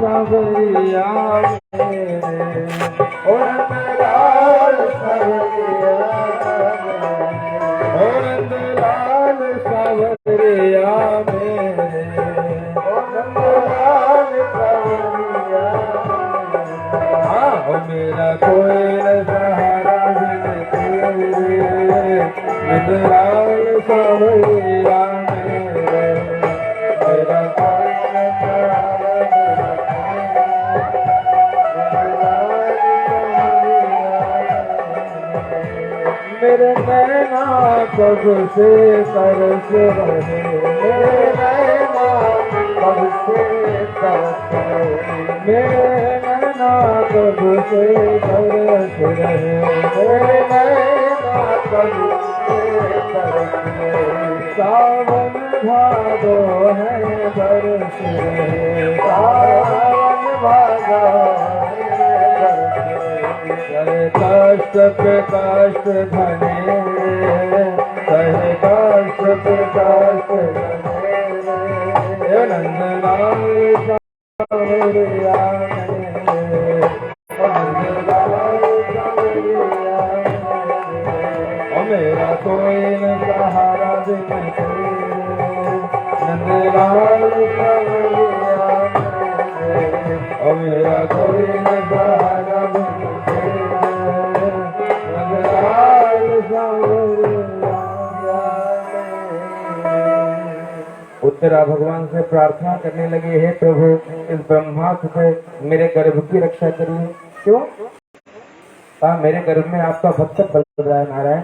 सावरिया मेरे, ओ नंदलाल सावरिया, ओ नंदलाल सावरिया मेरे, ओ नंदलाल सावरिया। हाँ, ओ मेरा कोई न सहारा बिन तेरे, नंदलाल सावरिया मेरे, मेरा कोई न सहारा मेरे नैना कब से तरस रहे, मेरे नैना कब से तरस रहे, मेरे नैना कब से तरस रहे, मेरे नैना कब से तरस रहे। सावन भादो है बरस रहे, सावन भादो है बरस रहे। कष्ट पे कष्ट धने, कहे कष्ट पे कष्ट धने, नंदलाल सावरिया मेरे, नंदलाल सावरिया मेरे, ओ मेरा कोई न सहारा बिन तेरे, नंदलाल सावरिया मेरे, ओ मेरा कोई न सहारा बिन उत्तरा भगवान से प्रार्थना करने लगे, हे प्रभु इस ब्रह्मास्त्र से मेरे गर्भ की रक्षा करिए। क्यों? मेरे गर्भ में आपका भक्त पल रहा है नारायण,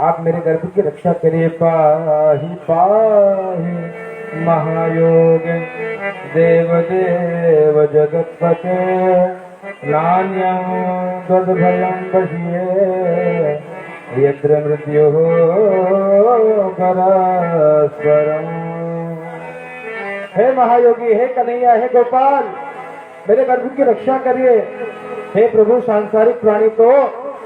आप मेरे गर्भ की रक्षा करिए। पाहि पाहि महायोग देव देव जगतपते, नान्यं तद्भयं पश्ये यत्र मृत्युः परस्परम्। हे महायोगी, हे कन्हैया, हे गोपाल, मेरे गर्भ की रक्षा करिए। हे प्रभु, सांसारिक प्राणी तो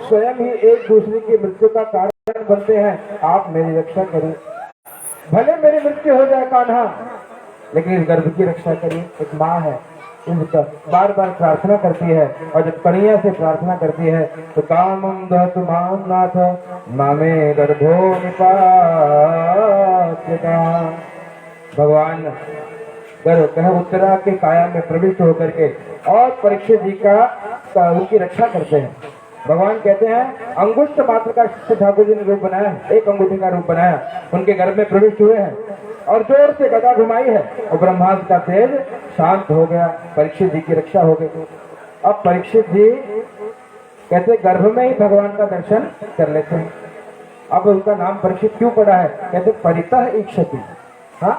स्वयं ही एक दूसरे की मृत्यु का कारण बनते हैं, आप मेरी रक्षा करिए। भले मेरी मृत्यु हो जाए कान्हा, लेकिन इस गर्भ की रक्षा करिए। एक माँ है, बार बार प्रार्थना करती है, और जब कन्हैया से प्रार्थना करती है तो कामं दहतु मां नाथ मामे गर्भो निपात्यता। भगवान कह उत्तरा के काया में प्रविष्ट होकर के और परीक्षित जी का उनकी रक्षा करते हैं। भगवान कहते हैं अंगुष्ठ मात्र का ठाकुर जी ने रूप बनाया, एक अंगूठी का रूप बनाया, उनके गर्भ में प्रविष्ट हुए हैं और जोर से गदा घुमाई है और ब्रह्मास्त्र का तेज शांत हो गया, परीक्षित जी की रक्षा हो गई। अब परीक्षित जी कहते गर्भ में ही भगवान का दर्शन कर लेते हैं। अब उनका नाम परीक्षित क्यों पड़ा है? कहते परितः इक्षति, हाँ,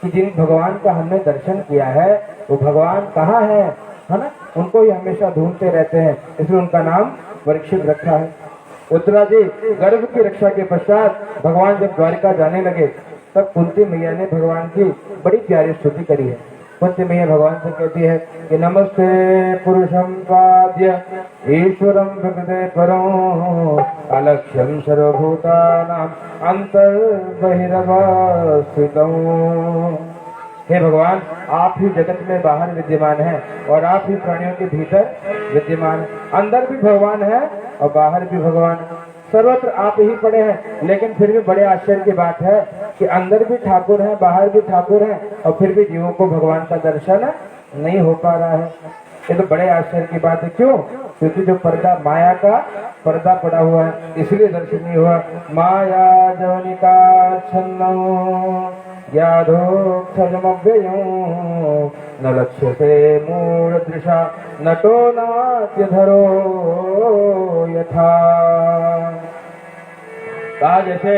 कि जिन भगवान का हमने दर्शन किया है वो भगवान कहाँ है ना, उनको ही हमेशा ढूंढते रहते हैं, इसलिए उनका नाम परीक्षित रखा है। उत्तरा जी गर्भ की रक्षा के पश्चात भगवान जब द्वारिका जाने लगे तब कुंती मैया ने भगवान की बड़ी प्यारी स्तुति करी है। कुंती मैया भगवान से कहती है कि नमस्ते पुरुषं पाद्य ईश्वरं प्रकृते परो अलक्ष्यं सर्वभूतानां अंतर्बहिरवस्थितं। हे भगवान, आप ही जगत में बाहर विद्यमान हैं और आप ही प्राणियों के भीतर विद्यमान, अंदर भी भगवान है और बाहर भी भगवान, सर्वत्र आप ही पड़े हैं। लेकिन फिर भी बड़े आश्चर्य की बात है कि अंदर भी ठाकुर है, बाहर भी ठाकुर है और फिर भी जीवों को भगवान का दर्शन नहीं हो पा रहा है। ये तो बड़े आश्चर्य की बात है। क्यों? क्योंकि जो पर्दा, माया का पर्दा पड़ा हुआ है, इसलिए दर्शन नहीं हुआ। माया जवनिका छन्नो यादोक्षजमव्ययो न लक्ष्यते मूढदृशा नटो नाट्यधरो यथा। कहा जैसे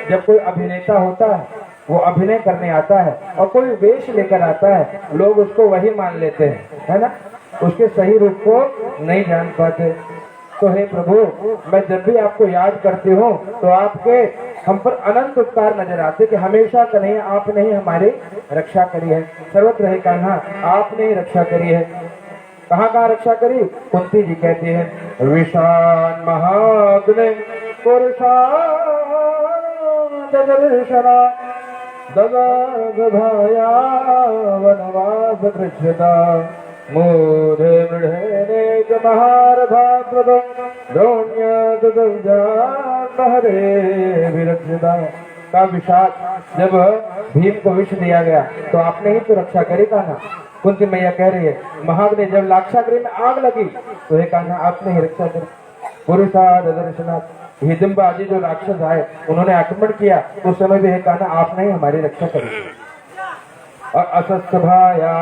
जब कोई अभिनेता होता है, वो अभिनय करने आता है और कोई वेश लेकर आता है, लोग उसको वही मान लेते हैं, है ना, उसके सही रूप को नहीं जान पाते। तो हे प्रभु, मैं जब भी आपको याद करती हूँ तो आपके हम पर अनंत उपकार नजर आते कि हमेशा कन्हैया आपने ही हमारी रक्षा करी है, सर्वत्र है कान्हा आपने ही रक्षा करी है। कहाँ कहाँ रक्षा करी? कुंती जी कहती है विशान महाग्ने पुरुषादर्शना ददर्भया वनवास कृष्यता मूढ़े मृढ़ेनेक महारथा प्रदो द्रोण्यहरे विरक्षिता। का विषाद जब भीम को विष दिया गया तो आपने ही तो रक्षा करी कान्हा। कुंती मैया कह रही है महाग ने जब लाक्षागृह में आग लगी तो हे कान्हा आपने ही रक्षा करी। पुरुषाद दर्शनाथ हिडिंबा आदि जो राक्षस आए उन्होंने आक्रमण किया उस समय भी हे कान्हा आपने ही हमारी रक्षा करी। और असत्सभाया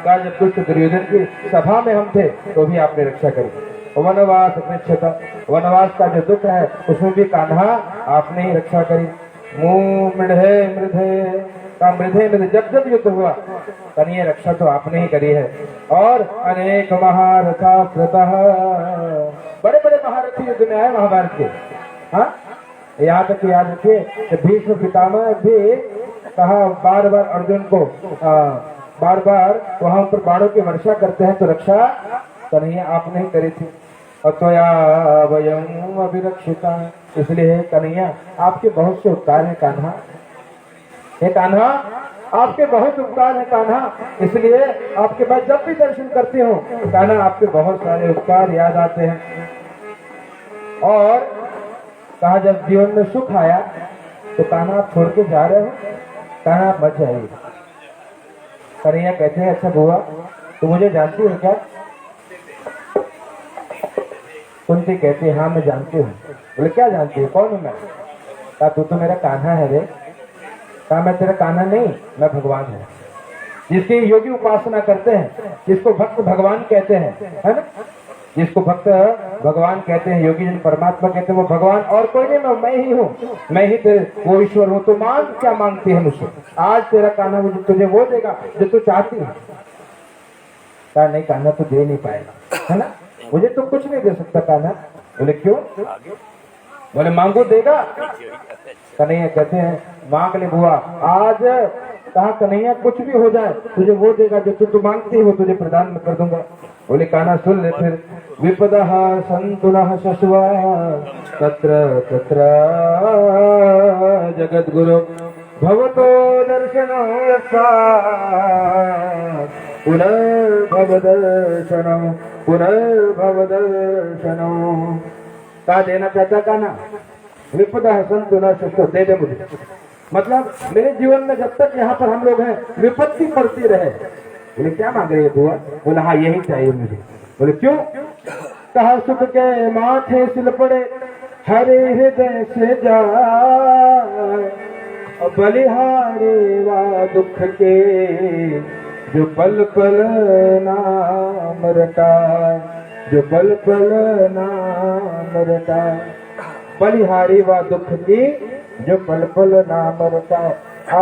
का जब दुष्ट दुर्योधन की सभा में हम थे तो भी आपने रक्षा करी। वनवास पृच्छता वनवास का जो दुख है उसमें भी कान्हा आपने ही रक्षा करी। मुंह मृधे मृधे का मृधे मृधे जब जब युद्ध हुआ तनिए रक्षा तो आपने ही करी है। और अनेक महारथा कृतः बड़े बड़े महारथी युद्ध में आए महाभारत के। हाँ यहाँ तक याद रखिए कि भीष्म पितामह भी कहा बार बार अर्जुन को बार बार वहां पर बाणों की वर्षा करते हैं तो रक्षा कन्हैया आपने ही करी थी। अतोया वयम अभिरक्षिता इसलिए कन्हैया आपके बहुत से उपकार है कान्हा। हे कान्हा आपके बहुत उपकार है कान्हा इसलिए आपके पास जब भी दर्शन करती हूँ कान्हा आपके बहुत सारे उपकार याद आते हैं। और कहा जब जीवन में सुख आया तो कान्हा आप छोड़ के जा रहे हो कान्हा आप मत जाइए। कन्हैया कहते हैं अच्छा बुआ तो मुझे जानती हो क्या? कुंती कहती है हाँ मैं जानती हूँ। बोले क्या जानती है कौन हूँ मैं? कहा तू तो मेरा कान्हा है रे। कहा मैं तेरा कान्हा नहीं मैं भगवान हूँ। जिसकी योगी उपासना करते हैं जिसको भक्त भगवान कहते हैं है ना जिसको भक्त भगवान कहते हैं योगी जन परमात्मा कहते हैं वो भगवान और कोई नहीं मैं ही हूँ। मैं ही तेरे वो ईश्वर हूँ। तो मांग क्या मांगती है मुझसे? आज तेरा कान्हा मुझे तुझे वो देगा जो तू चाहती है। कहा नहीं कान्हा तो दे नहीं पाएगा है ना मुझे तो कुछ नहीं दे सकता कान्हा। बोले क्यों? बोले मांगो देगा। कन्हैया कहते हैं मांग ले बुआ आज। कहा कन्हैया कुछ भी हो जाए तुझे वो देगा जो तू मांगती है वो तुझे प्रदान में कर दूंगा। बोले कान्हा सुन ले फिर विपदः संतुनः शश्वा तत्र तत्र जगद्गुरु भवतो दर्शनं पुनर्भवदर्शनं पुनर्भवदर्शनं। कहा देना चाहता कान्हा विपदः संतुनः शश्वा दे दे मुझे। मतलब मेरे जीवन में जब तक यहाँ पर हम लोग हैं विपत्ति पड़ती रहे। बोले क्या मांग रही है बुआ? बोला हाँ यही चाहिए मुझे। बोले क्यों? कहा सुख के माथे सिल पड़े हरे हृदय से जाए बलिहारे वा दुख के जो पल पल नाम रटाए जो पल पल नाम रटाए। बलिहारी वा दुख की जो पल पल नाम रटाए।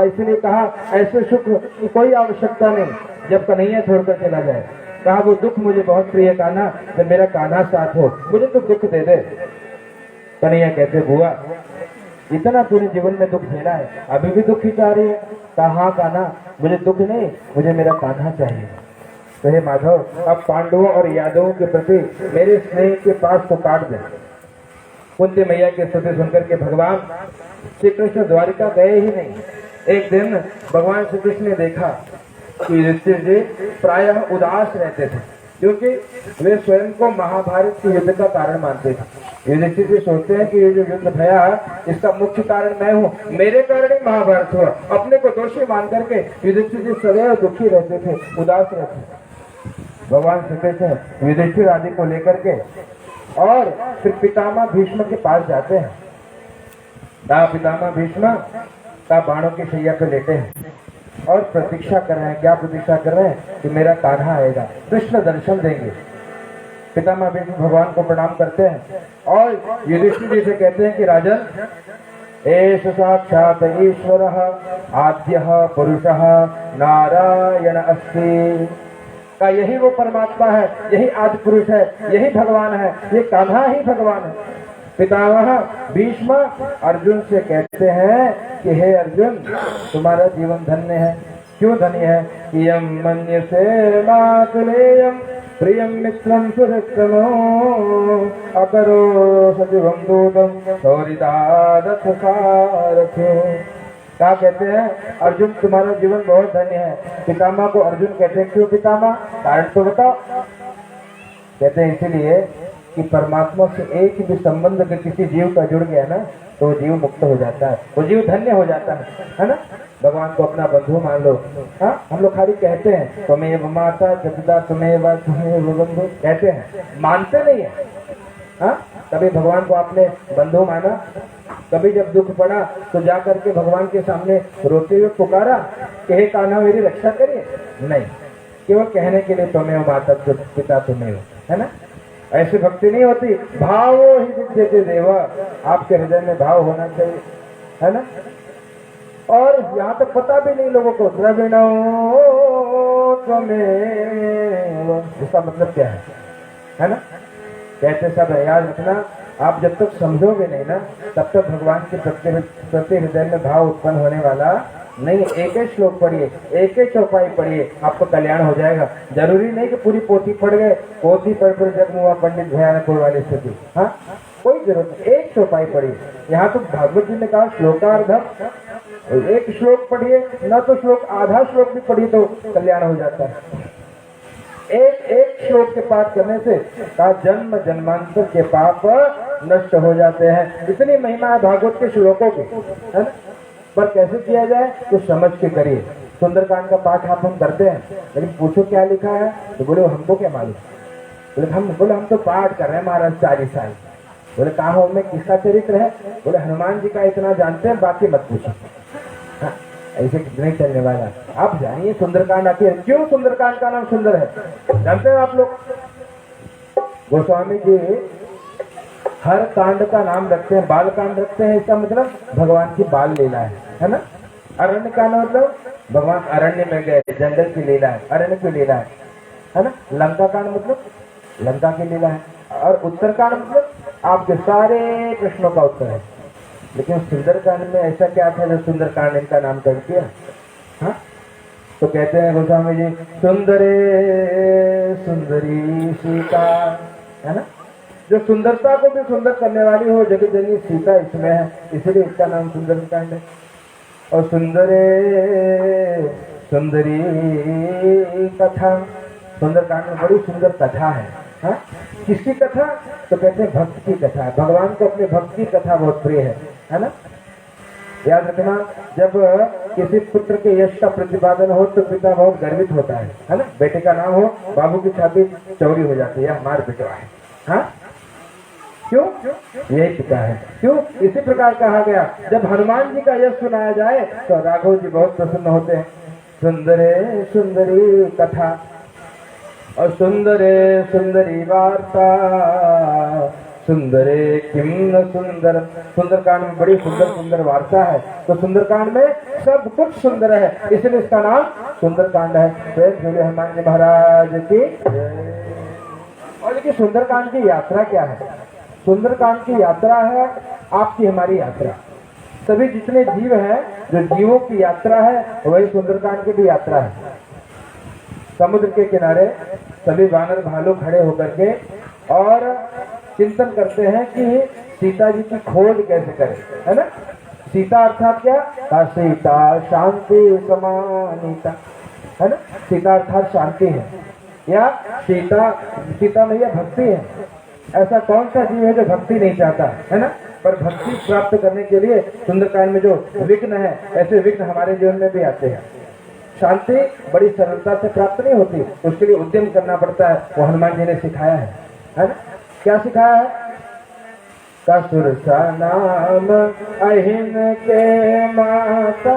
इसलिए कहा ऐसे सुख की कोई आवश्यकता नहीं जब कन्हैया छोड़कर चला जाए। कहा वो दुख मुझे बहुत प्रिय कान्हा जब मेरा कान्हा साथ हो मुझे तो दुख दे दे। कन्हैया कहते बुआ इतना पूरे जीवन में दुख झेला है अभी भी दुख ही चाह रही है? कहा हाँ कान्हा मुझे दुख नहीं मुझे मेरा कान्हा चाहिए। तो हे माधव अब पांडवों और यादवों के प्रति मेरे स्नेह के पास को काट दे। कुंती मैया के स्तुति सुनकर के भगवान श्री कृष्ण द्वारिका गए ही नहीं। एक दिन भगवान श्री कृष्ण ने देखा कि युधिष्ठिर जी प्रायः उदास रहते थे क्योंकि वे स्वयं को महाभारत के युद्ध का कारण मानते थे। युधिष्ठिर जी सोचते हैं कि ये जो युद्ध भया इसका मुख्य कारण मैं हूँ मेरे कारण ही महाभारत हुआ। अपने को दोषी मान करके युधिष्ठिर जी सदैव दुखी रहते थे उदास रहते थे। भगवान श्री कृष्ण युधिष्ठिर आदि को लेकर के और फिर पितामह भीष्म के पास जाते हैं। पितामह भीष्म का बाणों की शैया पर लेटे हैं और प्रतीक्षा कर रहे हैं। क्या प्रतीक्षा कर रहे हैं? कि मेरा कान्हा आएगा कृष्ण दर्शन देंगे। पितामह भीष्म भगवान को प्रणाम करते हैं और युधिष्ठिर जी से कहते हैं कि राजन एष साक्षात ईश्वरः आद्यः पुरुषः नारायण अस्ति। का यही वो परमात्मा है यही आदि पुरुष है यही भगवान है ये कान्हा ही भगवान है। पितामह भीष्म अर्जुन से कहते हैं कि हे अर्जुन तुम्हारा जीवन धन्य है। क्यों धन्य है? कि यम मन्यसे मातुलेयम प्रियम मित्रम सुरक्षमो अकरो सजीवम दूतम सौरिदारथ सारथ्यो। क्या कहते हैं, अर्जुन तुम्हारा जीवन बहुत धन्य है। पितामह को अर्जुन कहते हैं, क्यों पितामह, कारण तो बताओ। कहते हैं इसलिए कि परमात्मा से एक भी संबंध अगर किसी जीव का जुड़ गया ना तो वो जीव मुक्त हो जाता है, वो जीव धन्य हो जाता है ना। भगवान को अपना बंधु मान लो। हाँ, हम लोग खाली कहते हैं तुम्हें माता जगदा तुम्हें बंधु कहते हैं, मानते नहीं है। हाँ, कभी भगवान को आपने बंधु माना? कभी जब दुख पड़ा तो जा करके भगवान के सामने रोते हुए पुकारा कि हे कान्हा मेरी रक्षा करिए? नहीं, केवल कहने के लिए तुम्हें हो माता पिता तुम्हें हो, है ना। ऐसी भक्ति नहीं होती। भाव ही विद्यते देवा, आपके हृदय में भाव होना चाहिए, है ना। और यहाँ तक पता भी नहीं लोगों को द्रविणो त्वमेव, इसका मतलब क्या है ना। कहते सब है, याद रखना, आप जब तक समझोगे नहीं ना तब तक भगवान के प्रति हृदय में भाव उत्पन्न होने वाला नहीं। एक एक श्लोक पढ़िए, एक एक चौपाई पढ़िए, आपको कल्याण हो जाएगा। जरूरी नहीं कि पूरी पोथी पढ़ गए, पोथी पढ़ कर जग मुआ पंडित भयानक वाली स्थिति। हाँ, कोई जरूरत नहीं, एक चौपाई पढ़िए। यहाँ तो भागवत जी ने कहा श्लोकार्धम, एक श्लोक पढ़िए, न तो श्लोक आधा श्लोक भी पढ़िए तो कल्याण हो जाता है। एक एक श्लोक के पाठ करने से का जन्म जन्मांतर के पाप नष्ट हो जाते हैं। इतनी महिमा है भागवत के श्लोकों की, है ना। पर कैसे किया जाए कुछ समझ के करिए। सुंदरकांड का पाठ आप हम करते हैं, लेकिन पूछो क्या लिखा है तो बोले हमको क्या मालूम। बोले हम तो पाठ कर रहे हैं महाराज 40 साल। बोले कहा हो में किसका चरित्र है? बोले हनुमान जी का इतना जानते हैं, बाकी मत पूछो। हाँ, ऐसे नहीं चलने वाला। आप जानिए सुंदरकांड आती है, क्यों सुंदरकांड का नाम सुंदर है जानते हैं आप लोग? गोस्वामी जी हर कांड का नाम रखते हैं, बाल कांड रखते हैं, इसका मतलब भगवान की बाल लीला है ना। अरण्य का मतलब भगवान अरण्य में गए, जंगल की लीला है, अरण्य की लीला है ना। लंका कांड मतलब लंका की लीला है, और उत्तरकांड मतलब आपके सारे प्रश्नों का उत्तर है। लेकिन सुंदरकांड में ऐसा क्या था जो सुंदरकांड इनका नाम कर दिया? हाँ, तो कहते हैं गोस्वामी जी, सुंदरे सुंदरी सीता, है ना। जो सुंदरता को भी सुंदर करने वाली हो जगत जननी सीता इसमें है, इसलिए इसका नाम सुंदरकांड है। और सुंदरे सुंदरी कथा, सुंदरकांड में बड़ी सुंदर कथा है। हाँ, किसकी कथा? तो कहते हैं भक्त की कथा। भगवान को अपने भक्त की कथा बहुत प्रिय है ना। याद रखना, जब किसी पुत्र के यश का प्रतिपादन हो तो पिता बहुत गर्वित होता है ना। बेटे का नाम हो, बाबू की छाती चौड़ी हो जाती है, हमारा बेटा है। हाँ, क्यों? यही पिता है। क्यों? इसी प्रकार कहा गया, जब हनुमान जी का यश सुनाया जाए तो राघव जी बहुत प्रसन्न होते हैं। सुंदरे सुंदरी कथा और सुंदरे सुंदरी वार्ता, सुंदरे किम न सुंदर। सुंदरकांड में बड़ी सुंदर सुंदर वार्ता है, तो सुंदरकांड में सब कुछ सुंदर है, इसलिए इसका नाम सुंदरकांड है। बोले हनुमान जी महाराज की। और देखिए सुंदरकांड की यात्रा क्या है? सुंदरकांड की यात्रा है आपकी हमारी यात्रा। सभी जितने जीव हैं, जो जीवों की यात्रा है वही सुंदरकांड की भी यात्रा है। समुद्र के किनारे सभी वानर भालू खड़े होकर के और चिंतन करते हैं कि सीता जी की खोज कैसे करें, है ना। सीता अर्थात क्या? सीता शांति समानीता, है ना। सीता अर्थात शांति है, या सीता मैया भक्ति है। ऐसा कौन सा जीव है जो भक्ति नहीं चाहता, है ना। पर भक्ति प्राप्त करने के लिए सुंदरकांड में जो विघ्न है, ऐसे विघ्न हमारे जीवन में भी आते हैं। शांति बड़ी सरलता से प्राप्त नहीं होती, उसके लिए उद्यम करना पड़ता है। वो हनुमान जी ने सिखाया है ना। क्या सिखाया है? कसुरसा नाम अहिन के माता,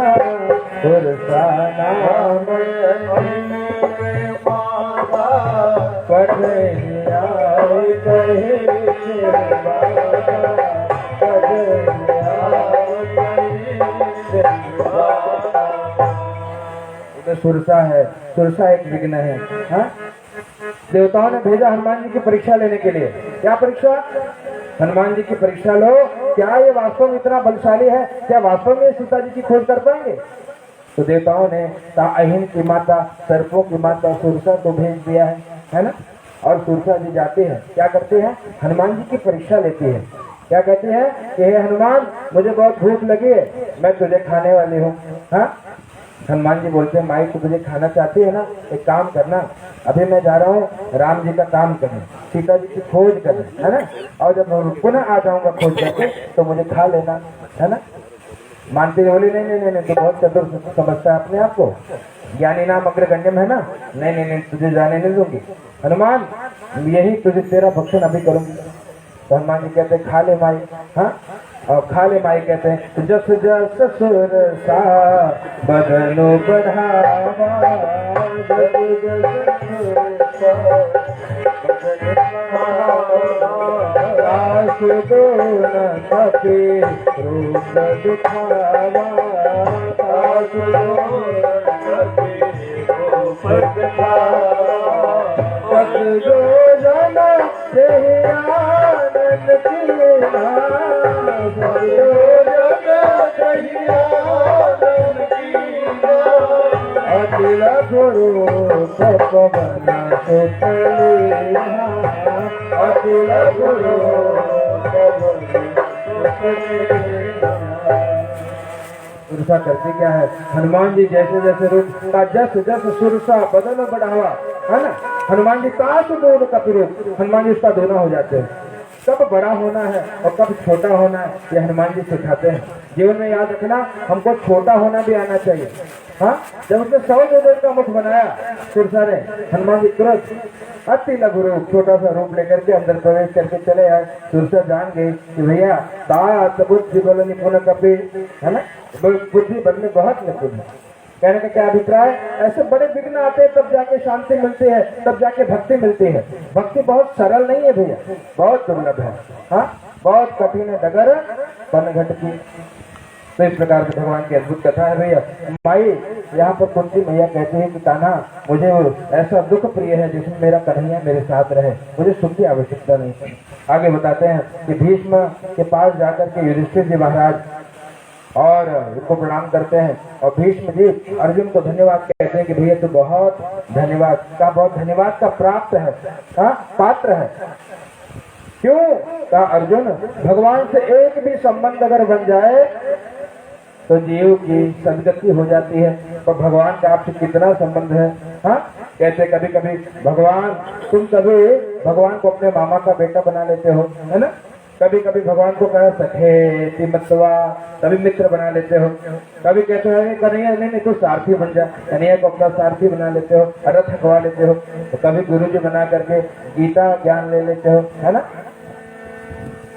सुरसा नाम अहिन के माता, पढ़िया कहे सुरसा है, सुरसा एक विघ्न है। हाँ? देवताओं ने भेजा हनुमान जी की परीक्षा लेने के लिए। क्या परीक्षा? हनुमान जी की परीक्षा लो, क्या ये वास्तव में इतना बलशाली है? क्या वास्तव में सीता जी की खोज कर पाएंगे? तो देवताओं ने अहिन की माता, सर्पों की माता सुरसा को भेज दिया है ना। और सुरसा जी जाते हैं, क्या करते हैं? हनुमान जी की परीक्षा लेती है। क्या कहती है कि हे हनुमान, मुझे बहुत भूख लगी है, मैं तुझे खाने वाली हूँ। हाँ, हनुमान जी बोलते हैं माई तो तुझे खाना चाहती है ना, एक काम करना, अभी मैं जा रहा हूँ राम जी का काम करने, सीता जी की खोज करने, है ना, और जब पुनः आ जाऊंगा खोज करके तो मुझे खा लेना, है ना। मानती बोली नहीं नहीं नहीं, तो बहुत चतुर समझता है अपने आप को, ज्ञानी नाम अग्रगण्यम है ना, नहीं नहीं नहीं, तुझे जाने नहीं दूंगी हनुमान, यही तुझे तेरा भक्षण अभी करूंगी। तो हनुमान जी कहते हैं खा ले माई। हाँ, और खा ले माई कहते हैं जस जस सुर सा बदनो बढ़ावा, जस जस सुर सा आस दो न कपे रूप दिखावा, आस दो न कपे रूप दिखावा, बस जो जना से आनंद की अखिल गुरु सपना अखिल गुरु सुरसा करती क्या है, हनुमान जी जैसे जैसे रूप का जस जस सुरसा बदन बढ़ावा, है ना, हनुमान जी ताश दोनों का रूप, हनुमान जी उसका दोनों हो जाते हैं। कब बड़ा होना है और कब छोटा होना है ये हनुमान जी सिखाते हैं। जीवन में याद रखना, हमको छोटा होना भी आना चाहिए। हाँ, जब उसने 100 जोजन का मुख बनाया सुरसा ने, हनुमान जी तुरंत अति लघु रूप छोटा सा रूप लेकर के अंदर प्रवेश करके चले आए। सुरसा जान गई कि भैया तात बुद्धि बल निपुण कपि, है ना, बुद्धि बल में बहुत निपुण है। कहने का क्या अभिप्राय, ऐसे बड़े विघ्न आते हैं तब जाके शांति मिलती है, तब जाके भक्ति मिलती है। भक्ति बहुत सरल नहीं है भैया, बहुत दुर्लभ है। हाँ, बहुत कठिन है डगर पनघट की। तो इस प्रकार से भगवान की अद्भुत कथा है भैया। माई यहाँ पर कुंती मैया कहती है कि कान्हा, मुझे ऐसा दुख प्रिय है जिसमें मेरा कन्हैया मेरे साथ रहे, मुझे सुख की आवश्यकता नहीं। आगे बताते हैं कि भीष्म के पास जाकर के युधिष्ठिर जी महाराज और उनको प्रणाम करते हैं, और भीष्म जी अर्जुन को धन्यवाद कहते हैं कि भैया तो बहुत धन्यवाद का प्राप्त है, हाँ, पात्र है। क्यों कहा अर्जुन, भगवान से एक भी संबंध अगर बन जाए तो जीव की सदगति हो जाती है, और भगवान का आपसे कितना संबंध है। हाँ, कहते कभी कभी भगवान, तुम कभी भगवान को अपने मामा का बेटा बना लेते हो, है ना, कभी कभी भगवान को कहा सखे तिमत्वा, कभी मित्र बना लेते हो, कभी कहते हो कन्हैया नहीं तो सारथी बन जा, कन्हैया को अपना सारथी बना लेते हो, रथ हकवा लेते हो, तो कभी गुरु जी बना करके गीता ज्ञान ले लेते हो, है ना।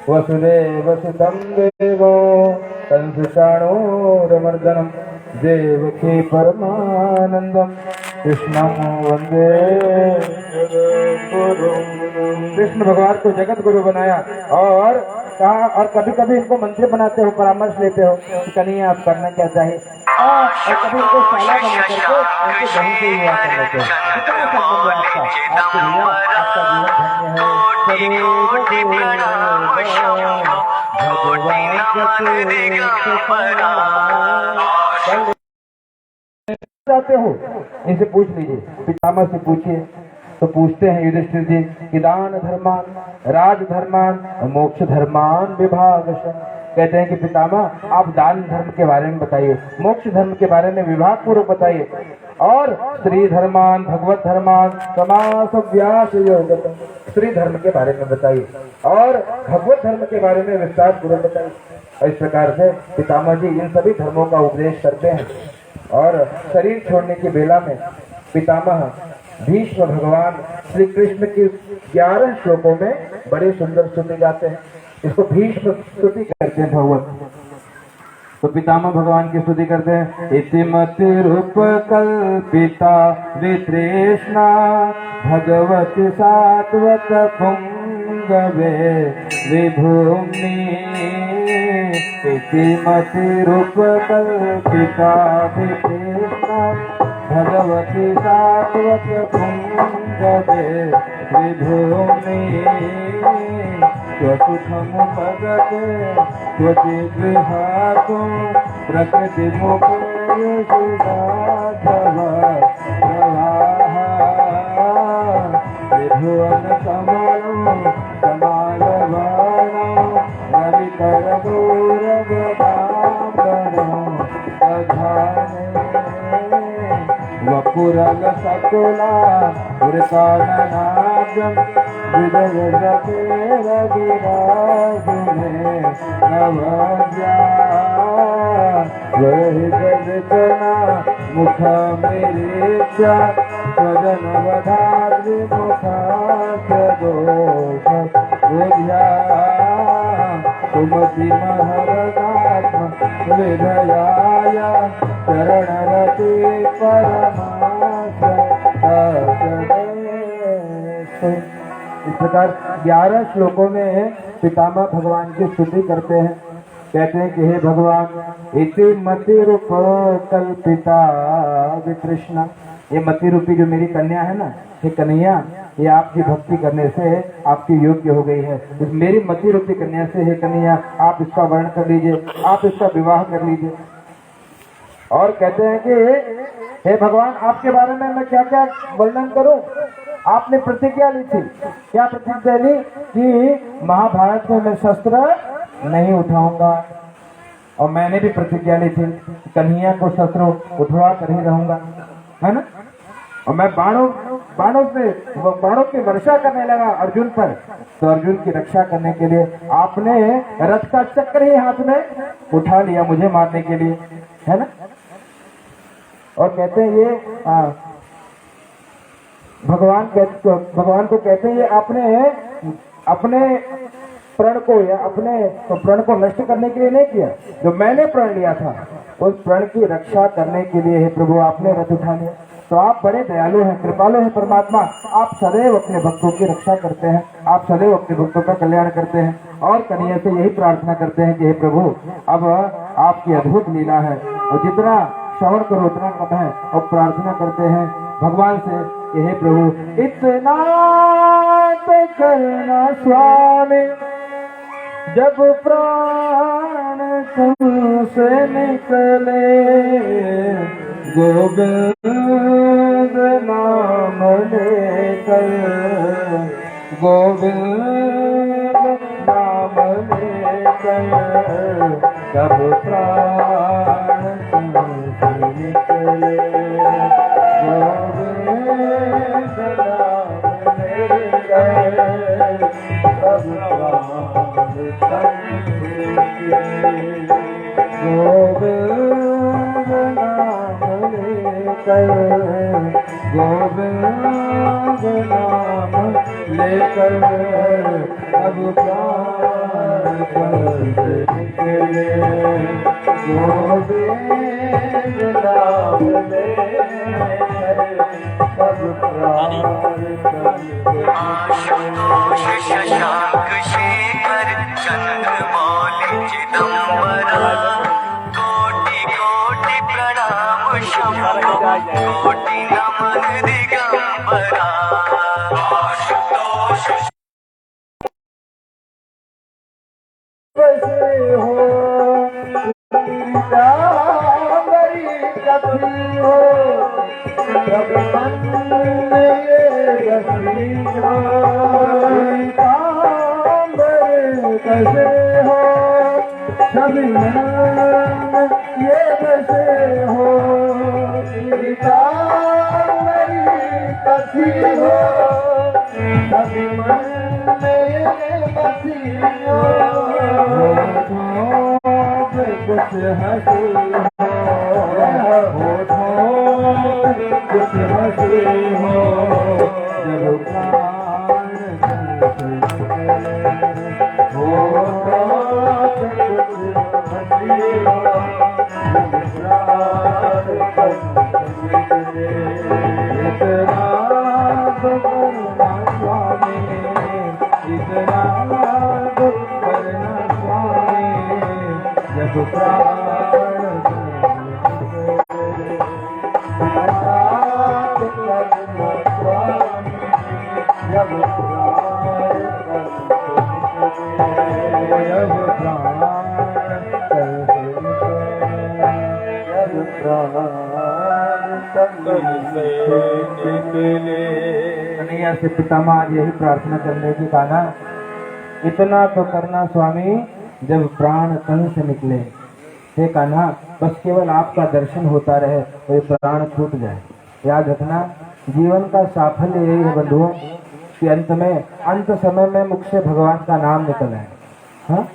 वसुदेव सुतं देवो कंसचाणूरमर्दनम देवकी परमानंदम कृष्णं वंदे गुरु। कृष्ण भगवान को जगत गुरु बनाया, और कहा, और कभी कभी इनको मंत्री बनाते हो, परामर्श लेते हो कि कन्हैया आप करना क्या चाहिए, और कभी इनको शाला बना करके उनके बहन से विवाह कर लेते हो। कितना संबंध है आपका, आपके भैया आपका जीवन धन्य है। चाहते हो इनसे पूछ लीजिए, पितामह से पूछिए। तो पूछते हैं युधिष्ठिर जी कि दान धर्मान, राज धर्मान, मोक्ष धर्मान विभाग। कहते हैं कि पितामह आप दान धर्म के बारे में बताइए, मोक्ष धर्म के बारे में विभाग पूर्वक बताइए, और स्त्री धर्मान, भगवत धर्मान, समास व्यास योग, स्त्री धर्म के बारे में बताइए, और भगवत धर्म के बारे में विस्तार पूर्वक बताइए। और इस प्रकार से पितामह जी इन सभी धर्मों का उपदेश करते हैं। और शरीर छोड़ने की बेला में पितामह भीष्म भगवान श्री कृष्ण की 11 श्लोकों में बड़े सुंदर स्तुति गाते हैं। इसको भीष्म स्तुति करते हैं भगवत। तो पितामह भगवान की स्तुति करते हैं, इतिमति रूप कल्पिता वितृष्णा भगवती सात्वत पुंगवे विभूमि। इतिमति रूप कल्पिता वितृष्णा भगवती सात्वत पुंगवे विभूमि। स्वसुखम भगते स्वचिद्विहातु प्रकृति त्रिभुवन कमलो कमालवाणो वपुरग सकुला वृताननादं विजय जपे रविराज में नवज्ञा वही जगतना मुख मेरे स्वजन वधाद्रि मुखास्य दोष बुझा तुमति महरदात्म विधयाय चरण रति परमास। इस प्रकार 11 श्लोकों में पितामह भगवान की स्तुति करते हैं। कहते हैं कि हे भगवान इति मति रूप कल्पिता वितृष्णा, ये मति रूपी जो मेरी कन्या है ना, हे कन्हैया, ये आपकी भक्ति करने से आपकी योग्य हो गई है। इस मेरी मति रूपी कन्या से हे कन्हैया आप इसका वर्ण कर लीजिए, आप इसका विवाह कर लीजिए। और कहते हैं कि हे भगवान आपके बारे में मैं क्या क्या वर्णन करूं। आपने प्रतिज्ञा ली थी, क्या प्रतिज्ञा ली कि महाभारत में मैं शस्त्र नहीं उठाऊंगा, और मैंने भी प्रतिज्ञा ली थी कन्हैया को शस्त्र उठवा कर ही रहूंगा, है ना। और मैं बाणों की वर्षा करने लगा अर्जुन पर, तो अर्जुन की रक्षा करने के लिए आपने रथ का चक्र ही हाथ में उठा लिया मुझे मारने के लिए, है ना। और कहते हैं ये भगवान को कहते हैं ये आपने अपने प्रण को या अपने प्रण को नष्ट करने के लिए नहीं किया, जो मैंने प्रण लिया था उस प्रण की रक्षा करने के लिए हे प्रभु आपने रथ उठा लिया। तो आप बड़े दयालु हैं, कृपालु हैं परमात्मा, आप सदैव अपने भक्तों की रक्षा करते हैं, आप सदैव अपने भक्तों का कल्याण करते हैं। और कन्हैया से यही प्रार्थना करते हैं कि हे प्रभु अब आपकी अद्भुत लीला है, और जितना श्रवण करो उतना कम है। और प्रार्थना करते हैं भगवान से कि हे प्रभु इतना तो करना स्वामी, जब प्राण तुमसे निकले गोविंद नाम लेकर, गोविंद नाम लेकर, जब प्राण तुमसे निकले गोविंद नाम लेकर, जब गोविंद नाम लेकर, गोविंद नाम लेकर, अब प्राण से निकले गोविंद नाम लेकर, अब प्राण आशुतोष शशांक शेखर चंद्रमौलि चिदंबरा, कोटि कोटि प्रणाम शंभो, कोटि नमन दिगंबरा। आशुतोष कैसे हो पीताम्बरी कथी हो, जब मन में ये रसी हो पीताम्बरी कैसे हो, सभी मन ये कैसे हो पीताम्बरी कथी हो, सभी मन में ये बसी हो, कुछ हंसी हो, कुछ हंसी हो, जब प्राण हो, कुछ हंसी हो, जब प्राण इतना तो करना स्वामी, इतना तो करना स्वामी, जब प्राण जब कन्हैया से पितामह आज यही प्रार्थना करने की कहा, इतना तो करना स्वामी जब प्राण तन से निकले। हे कान्हा, बस केवल आपका दर्शन होता रहे तो ये प्राण छूट जाए। याद रखना, जीवन का साफल्य यही है बंधुओं कि अंत समय में मुख से भगवान का नाम निकल आए। हाँ,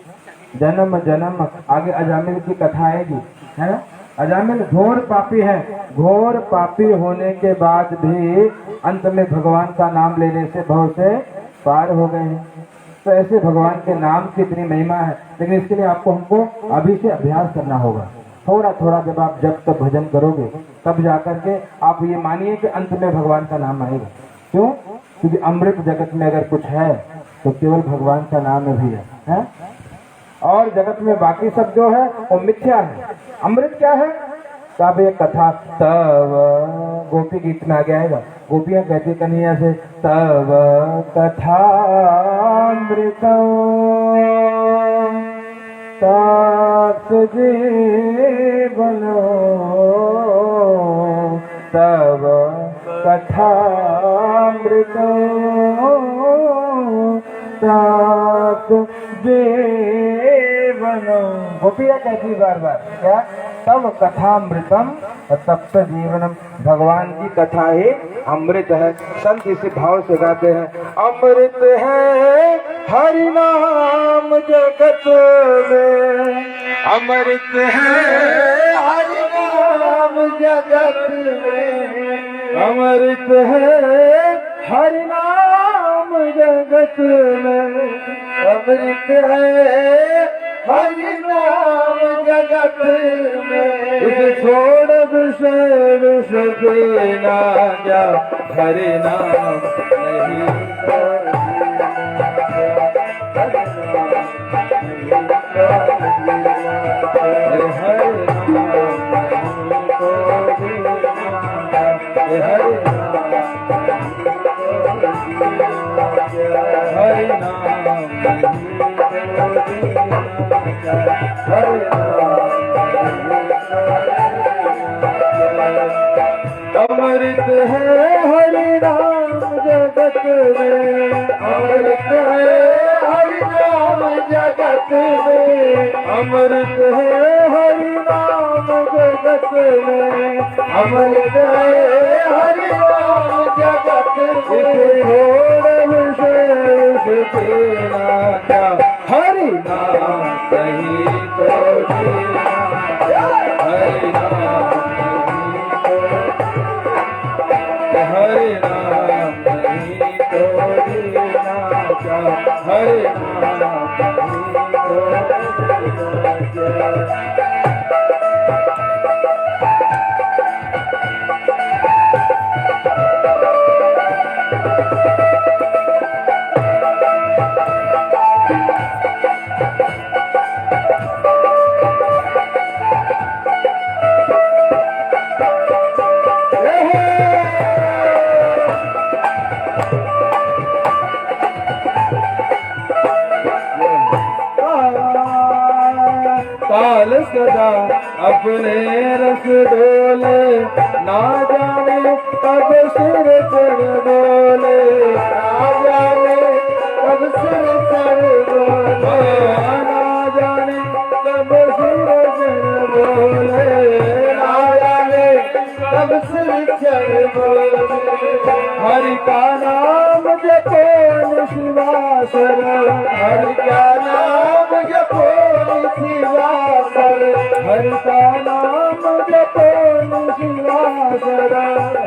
जन्म जन्म आगे अजामिल की कथा आएगी, है ना। अजामिल घोर पापी है, घोर पापी होने के बाद भी अंत में भगवान का नाम लेने से भव से पार हो गए हैं। तो ऐसे भगवान के नाम की इतनी महिमा है, लेकिन इसके लिए आपको हमको अभी से अभ्यास करना होगा। थोड़ा थोड़ा जब आप जब तक भजन करोगे तब जाकर के आप ये मानिए कि अंत में भगवान का नाम आएगा। क्यों? क्योंकि अमृत जगत में अगर कुछ है तो केवल भगवान का नाम भी है? और जगत में बाकी सब जो है वो मिथ्या है। अमृत क्या है? तब एक कथा, तब गोपी गीत में आ गया है, गोपियां कहती कन्हैया से, तब कथामृतम तप्त जीवनो, तब कथामृतम तप्त जीवनो। गोपियां कहती बार बार क्या? तब कथामृतम तप्त जीवनम, भगवान की कथा ही अमृत है। संत इसी भाव से गाते हैं, अमृत है हरि नाम जगत में, अमृत है हरि नाम जगत में, अमृत है हरि नाम जगत में, अमृत है हरि नाम जगत में। इसे छोड़ विष देना जा, हरि नाम नहीं अमृत है हरि नाम जगत में, अमृत है हरि नाम जगत में, अमृत है हरि नाम जगत में, अमृत है हरि नाम जगत में। हरि नाम कहीं तो हरि नाम, हरि नाम नहीं तो जीना क्या, हरि नाम नहीं तो जीना क्या। काल सदा अपने रस डोले, ना जाने कब सिर चढ़ बोले, ना जाने कब सिर चढ़ बोले, ना जाने कब सिर चढ़ बोले, ना जाने कब सिर चढ़ बोले। हरि का नाम जपो निशिवासर, हरि का नाम जपो निशिवासर, हरि का नाम जपो निशिवासर,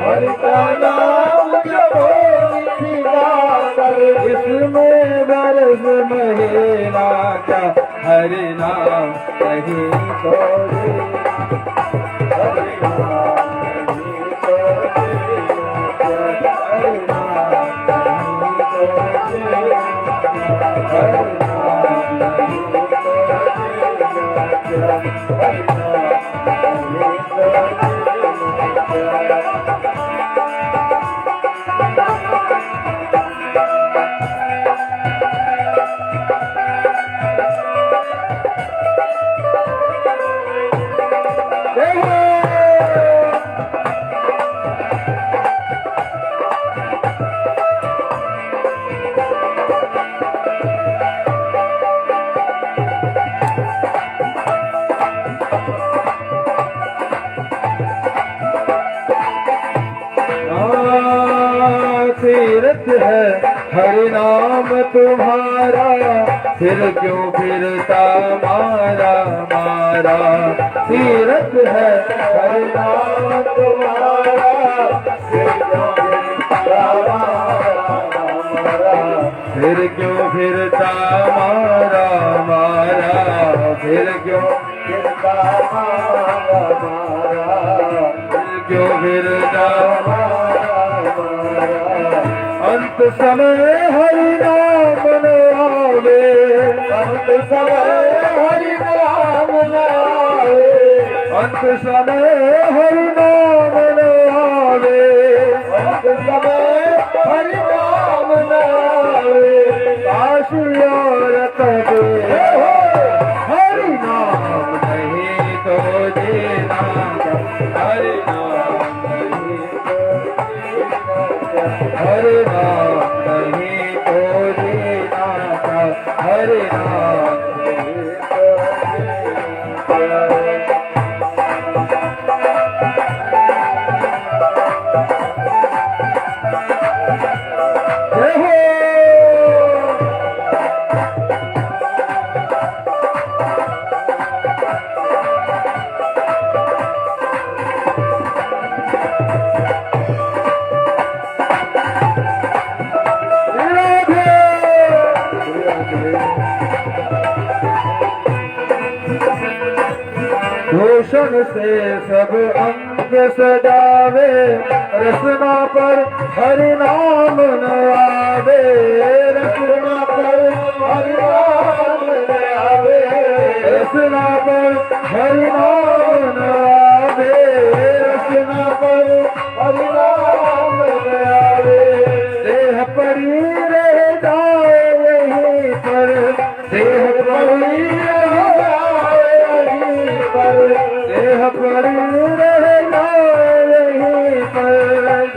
हरि का नाम जपो निशिवासर। इसमें बरस महीना क्या, हरि नाम कहीं तो हरि नाम कहीं तो, हरि नाम तीरथ है हरि नाम तुम्हारा, फिर क्यों फिरता मारा मारा। तीरथ है हरि नाम तुम्हारा, फिर क्यों फिरता मारा मारा। फिर क्यों फिरता मारा मारा, फिर क्यों फिरता मारा मारा। फिर क्यों फिरता मारा मारा। अंत समय हरि नाम न आवे, अंत समय हरि नाम न आवे। अंत समय हरि नाम न आवे, अंत समय हरि नाम न आवे। काशी और कबे हरि नाम नहीं तो जीना, हरि नाम नहीं तो जीना, हरि नाम नहीं तो जीना, हरि नाम नहीं तो जीना। जय हो। भूषण से सब अंग सजावे, रसना पर हरि नाम न आवे। रसना पर हरि नाम न आवे, रसना पर हरि नाम न आवे। रसना पर हरि नाम न आवे। देह परी रह जाए यहीं पर, देह परी रह जाए यहीं पर, देह परी रह जाए यहीं पर,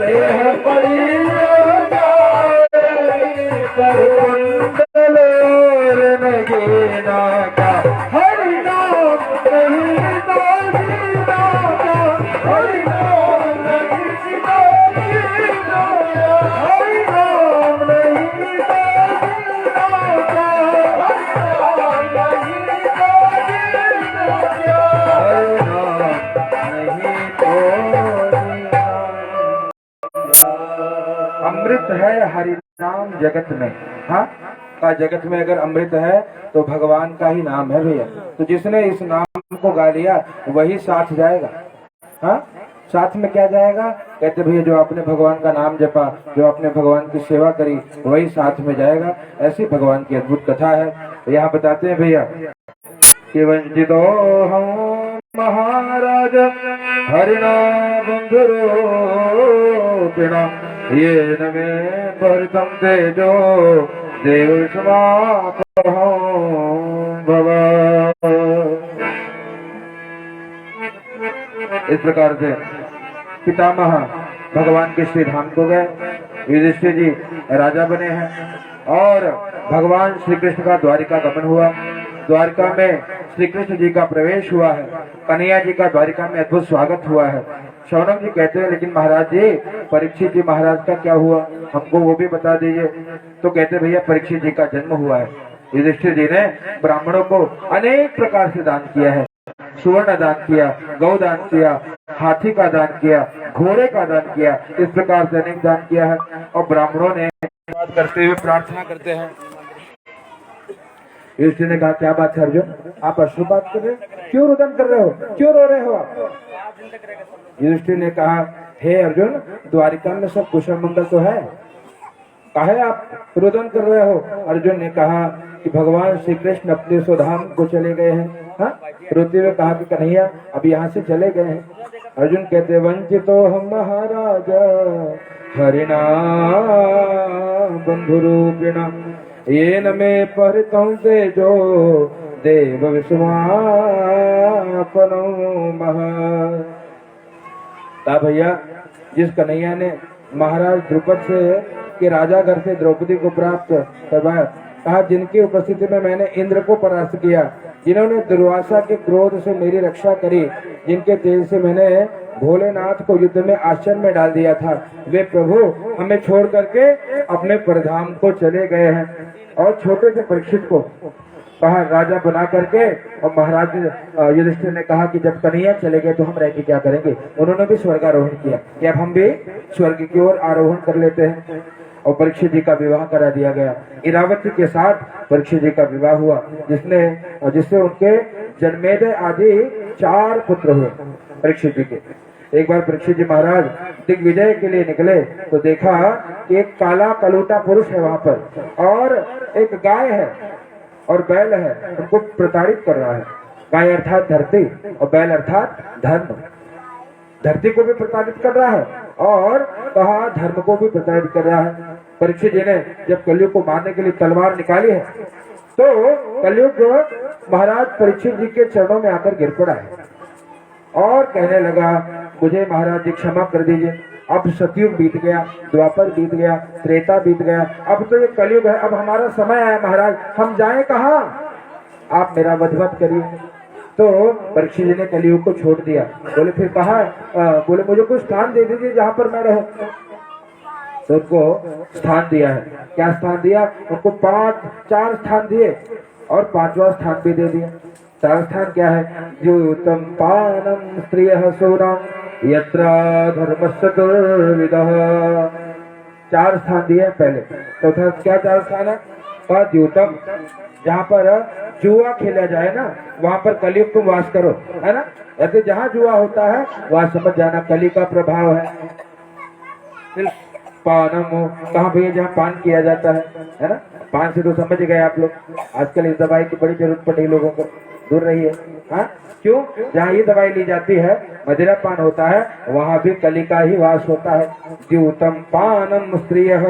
देह परी रह जाए यहीं पर। कुंडल और नगीना का हरि नाम नहीं तो जीना का, हरि नाम नहीं तो जीना का, हरि नाम नहीं तो जीना का, हरि नाम नहीं तो जीना का, हरि नाम नहीं तो जीना। अमृत है हरि नाम जगत में, हाँ का जगत में अगर अमृत है तो भगवान का ही नाम है भैया। तो जिसने इस नाम को गा लिया वही साथ जाएगा। हाँ साथ में क्या जाएगा, कहते भैया जो आपने भगवान का नाम जपा, जो आपने भगवान की सेवा करी वही साथ में जाएगा। ऐसी भगवान की अद्भुत कथा है। यहाँ बताते हैं भैया कि वंचितो हम महाराज हरिणा बंधुरूपिणा, ये नमे भरतम तेजो देव समापहं भव। इस प्रकार से पितामह भगवान के श्री धाम को गए, युधिष्ठिर जी राजा बने हैं और भगवान श्री कृष्ण का द्वारिका गमन हुआ। द्वारिका में श्री कृष्ण जी का प्रवेश हुआ है, कन्हैया जी का द्वारिका में अद्भुत स्वागत हुआ है। शौनक जी कहते हैं लेकिन महाराज जी परीक्षित जी महाराज का क्या हुआ, हमको वो भी बता दीजिए। तो कहते भैया परीक्षित जी का जन्म हुआ है। युधिष्ठिर जी ने ब्राह्मणों को अनेक प्रकार से दान किया है, सुवर्ण दान किया, गौ दान किया, हाथी का दान किया, घोड़े का दान किया, इस प्रकार से अनेक दान किया है। और ब्राह्मणों ने बात करते हुए प्रार्थना करते हैं। युधिष्ठिर ने कहा क्या बात है अर्जुन, आप अश्रुपात कर रहे हो, क्यों रुदन कर रहे हो, क्यों रो रहे हो आप। युधिष्ठिर ने कहा हे अर्जुन द्वारिका में सब कुशल मंगल तो है, काहे आप रुदन कर रहे हो। अर्जुन ने कहा कि भगवान श्री कृष्ण अपने स्वधाम को चले गए हैं। हाँ रोते हुए कहा कि कन्हैया अब यहाँ से चले गए हैं। अर्जुन कहते वंचितो हम महाराज हरिणा बंधुरूपिणा, ये न में परितं तेजो देव विश्वापनो महा। भैया जिस कन्हैया ने महाराज द्रुपद से के राजा घर से द्रौपदी को प्राप्त करवाया, कहा जिनकी उपस्थिति में मैंने इंद्र को परास्त किया, जिन्होंने दुर्वासा के क्रोध से मेरी रक्षा करी, जिनके तेज से मैंने भोलेनाथ को युद्ध में आश्चर्य में डाल दिया था, वे प्रभु हमें छोड़ करके अपने परधाम को चले गए हैं। और छोटे से परीक्षित को कहा राजा बना करके, और महाराज युधिष्ठिर ने कहा कि जब कन्हैया चले गए तो हम रह के क्या करेंगे। उन्होंने भी स्वर्गारोहण किया कि अब हम भी स्वर्ग की ओर आरोहण कर लेते हैं। और परीक्षित जी का विवाह करा दिया गया। इरावती के साथ परीक्षित जी का विवाह हुआ, जिससे उनके जन्मेजय आदि 4 पुत्र हुए परीक्षित जी के। एक बार परीक्षित जी महाराज दिग्विजय के लिए निकले तो देखा कि एक काला कलूटा पुरुष है वहां पर, और एक गाय है और बैल है, उनको प्रताड़ित कर रहा है। गाय अर्थात धरती और बैल अर्थात धर्म। धरती को भी प्रताड़ित कर रहा है और कहा धर्म को भी प्रताड़ित कर रहा है। परीक्षित जी ने जब कलयुग को मारने के लिए तलवार निकाली है तो कलयुग महाराज परीक्षित जी के चरणों में आकर गिर पड़ा है और कहने लगा मुझे महाराज जी क्षमा कर दीजिए, अब सतयुग बीत गया, द्वापर बीत गया, त्रेता बीत गया, अब तो ये कलयुग है, अब हमारा समय आया महाराज, हम जाएं कहाँ, आप मेरा वध मत करिए। तो परीक्षित जी ने कलयुग को छोड़ दिया। बोले फिर कहा, बोले मुझे कुछ स्थान दे दीजिए जहां पर मैं रहूं। तो उनको स्थान दिया है। क्या स्थान दिया? उनको 4 स्थान दिए और 5वां स्थान भी दे दिया। 4 स्थान क्या है? द्यूतम पानम स्त्रियः सोना यत्र धर्मस्य दुर्विदः। 4 स्थान दिए पहले। चौथा क्या 4 स्थान है? द्यूतम, जहाँ पर जुआ खेला जाए ना वहां पर कलयुग तुम वास करो, है ना। ऐसे जहाँ जुआ होता है वहां समझ जाना कली का प्रभाव है। फिर पानम, कहाँ भैया जहाँ पान किया जाता है ना। पान से तो समझ गए आप लोग, आजकल इस दवाई की बड़ी जरूरत पड़ी लोगों को, दूर रहिए। हाँ क्यों? जहाँ ये दवाई ली जाती है, मदिरा पान होता है, वहां भी कली का ही वास होता है। द्यूतम पानम स्त्रियः,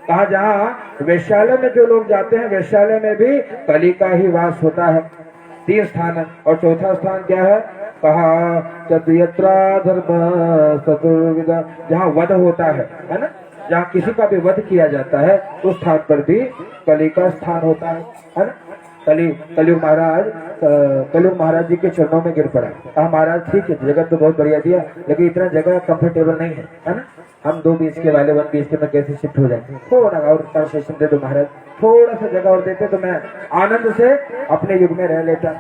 कहा जहाँ वैश्यालय में जो लोग जाते हैं वैश्यालय में भी कली का ही वास होता है। 3 स्थान है। और चौथा स्थान क्या है? कहा चतुयत्रा धर्म चतुर्विदा, जहाँ वध होता है ना, जहाँ किसी का भी वध किया जाता है उस स्थान पर भी कली का स्थान होता है ना। कलयुग महाराज जी के चरणों में गिर पड़ा। कहा महाराज ठीक है, जगत तो बहुत बढ़िया दिया, लेकिन इतना जगह कंफर्टेबल नहीं है ना। हम 2 BHK वाले 1 BHK में कैसे शिफ्ट हो जाए? थोड़ा और कंसेशन दे दो महाराज, थोड़ा सा जगह और देते तो मैं आनंद से अपने युग में रह लेता।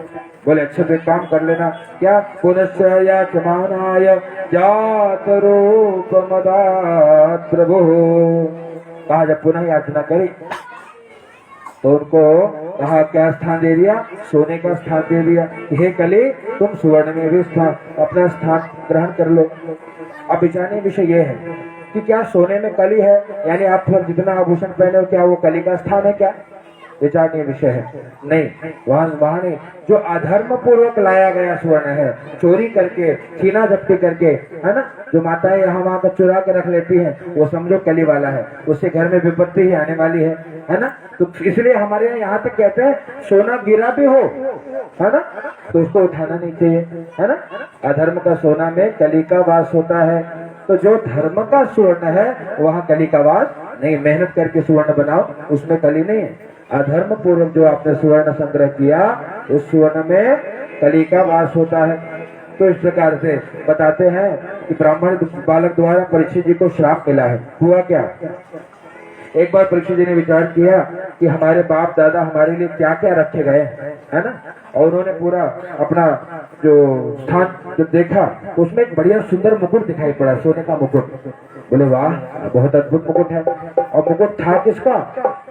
बोले अच्छा तो एक काम कर लेना, क्या? पुनश्च याचमानाय जात रूप मदात् प्रभु। कहा जब पुनः याचना करी तो उनको कहा क्या स्थान दे दिया? सोने का स्थान दे दिया। हे कली तुम सुवर्ण में भी अपना स्थान ग्रहण कर लो। अब विचारने विषय ये है कि क्या सोने में कली है, यानी आप जितना आभूषण पहने हो क्या वो कली का स्थान है? क्या विचारणीय विषय है? नहीं, वहां नहीं। जो अधर्म पूर्वक लाया गया स्वर्ण है, चोरी करके, छीना झपटी करके, है ना, जो माताएं यहाँ वहां का चुरा के रख लेती हैं, वो समझो कली वाला है, उससे घर में विपत्ति ही आने वाली है ना। तो इसलिए हमारे यहाँ तक कहते हैं सोना गिरा भी हो, है ना, तो उसको उठाना नहीं चाहिए, है ना। अधर्म का सोना में कली का वास होता है, तो जो धर्म का स्वर्ण है वहाँ कली का वास नहीं। मेहनत करके सुवर्ण बनाओ, उसमें कली नहीं है। अधर्म पूर्वक जो आपने सुवर्ण संग्रह किया उस सुवर्ण में कली का वास होता है। तो इस प्रकार से बताते हैं कि ब्राह्मण बालक द्वारा परीक्षित जी को श्राप मिला है। हुआ क्या? एक बार परीक्षित जी ने विचार किया कि हमारे बाप दादा हमारे लिए क्या क्या रखे गए, है ना, और उन्होंने पूरा अपना जो स्थान जब देखा तो उसमें एक बढ़िया सुंदर मुकुट दिखाई पड़ा, सोने का मुकुट। बोले वाह बहुत अद्भुत मुकुट है। और मुकुट था किसका?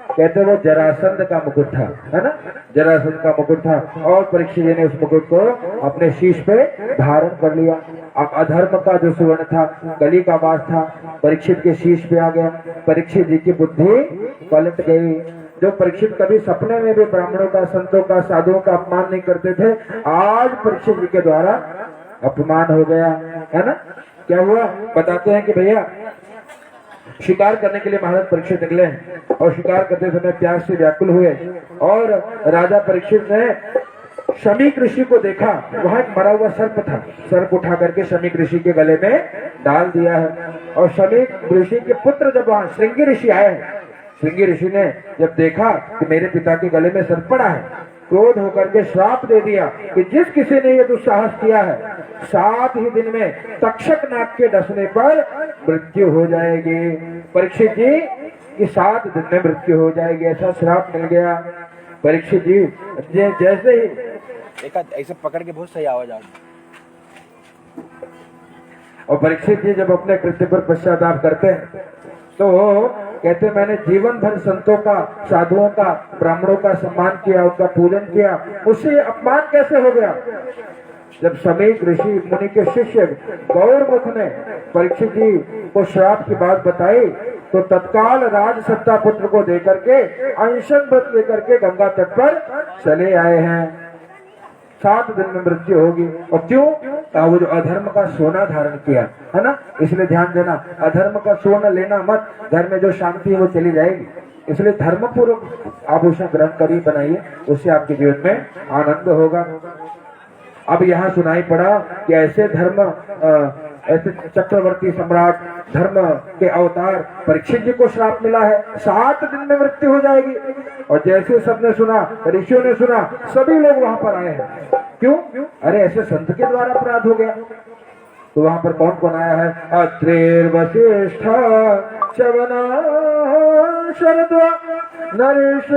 कहते वो जरासंध का मुकुट था, है ना, जरासंध का मुकुट था। और परीक्षित जी ने उस मुकुट को अपने शीश पे धारण कर लिया। अब अधर्म का जो सुवर्ण था, कली का वास था, परीक्षित के शीश पे आ गया। परीक्षित जी की बुद्धि पलट गई। जो परीक्षित कभी सपने में भी ब्राह्मणों का, संतों का, साधुओं का अपमान नहीं करते थे, आज परीक्षित जी के द्वारा अपमान हो गया, है ना। क्या हुआ? बताते हैं कि भैया शिकार करने के लिए महाराज परीक्षित निकले हैं और शिकार करते समय प्यास से व्याकुल हुए और राजा परीक्षित ने शमीक ऋषि को देखा। वहां एक मरा हुआ सर्प था, सर्प उठा करके शमीक ऋषि के गले में डाल दिया है। और शमीक ऋषि के पुत्र जब वहां श्रृंगी ऋषि आए हैं श्रृंगी ऋषि ने जब देखा कि मेरे पिता के गले में सर्प पड़ा है, क्रोध होकर के श्राप दे दिया कि जिस किसी ने ये दुस्साहस किया है 7 ही दिन में तक्षक नाग के डसने पर मृत्यु हो जाएगी। परीक्षित जी कि 7 दिन में मृत्यु हो जाएगी, ऐसा श्राप मिल गया। परीक्षित जी जैसे ही एक ऐसे पकड़ के बहुत सही आवाज आ रही। और परीक्षित जी जब अपने कृत्य पर पश्चाताप करते हैं तो कहते मैंने जीवन भर संतों का, साधुओं का, ब्राह्मणों का सम्मान किया, उनका पूजन किया, उससे अपमान कैसे हो गया। जब समीक ऋषि मुनि के शिष्य गौरमुख ने परीक्षित जी को श्राप की बात बताई तो तत्काल राज सत्ता पुत्र को देकर के अनशन व्रत लेकर के गंगा तट पर चले आए हैं। 7 दिन में मृत्यु होगी। और क्यों? वो जो अधर्म का सोना धारण किया है ना, इसलिए ध्यान देना, अधर्म का सोना लेना मत, घर में जो शांति है वो चली जाएगी। इसलिए धर्म पूर्वक आभूषण ग्रहण करिए, बनाइए, उससे आपके जीवन में आनंद होगा। अब यहाँ सुनाई पड़ा कि ऐसे ऐसे चक्रवर्ती सम्राट धर्म के अवतार परीक्षित जी को श्राप मिला है, 7 दिन में मृत्यु हो जाएगी। और जैसे सबने सुना, ऋषियों ने सुना, सभी लोग वहां पर आए हैं। क्यों? अरे ऐसे संत के द्वारा अपराध हो गया। तो वहां पर कौन कौन आया है? अत्रेर वशिष्ठ च्यवना शरद्वा नरेश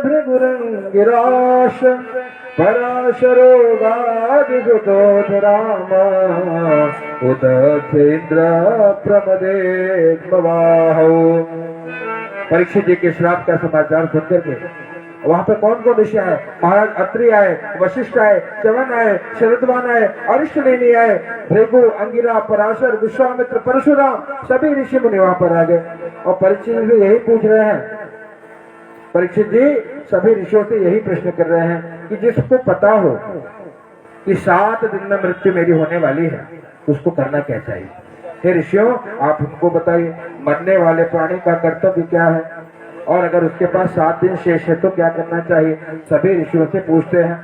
भृगुरंगिराश पराशरो गादिगुतोथ राम उदखेन्द्र प्रमदेवाहो। परीक्षित जी के श्राप का समाचार सुनकर के वहां पे कौन कौन ऋषि आए? महाराज अत्रि आए, वशिष्ठ आए, च्यवन आए, शरद्वान आए, अरिष्टनेमि आए, भृगु, अंगिरा, पराशर, विश्वामित्र, परशुराम, सभी ऋषि मुनि वहां पर आ गए। और परीक्षित जी यही पूछ रहे हैं, परीक्षित जी सभी ऋषियों से यही प्रश्न कर रहे हैं कि जिसको पता हो कि 7 दिन में मृत्यु मेरी होने वाली है, उसको करना क्या चाहिए? हे ऋषियों, आप हमको बताइए, मरने वाले प्राणी का कर्तव्य क्या है, और अगर उसके पास 7 दिन शेष है तो क्या करना चाहिए? सभी ऋषियों से पूछते हैं।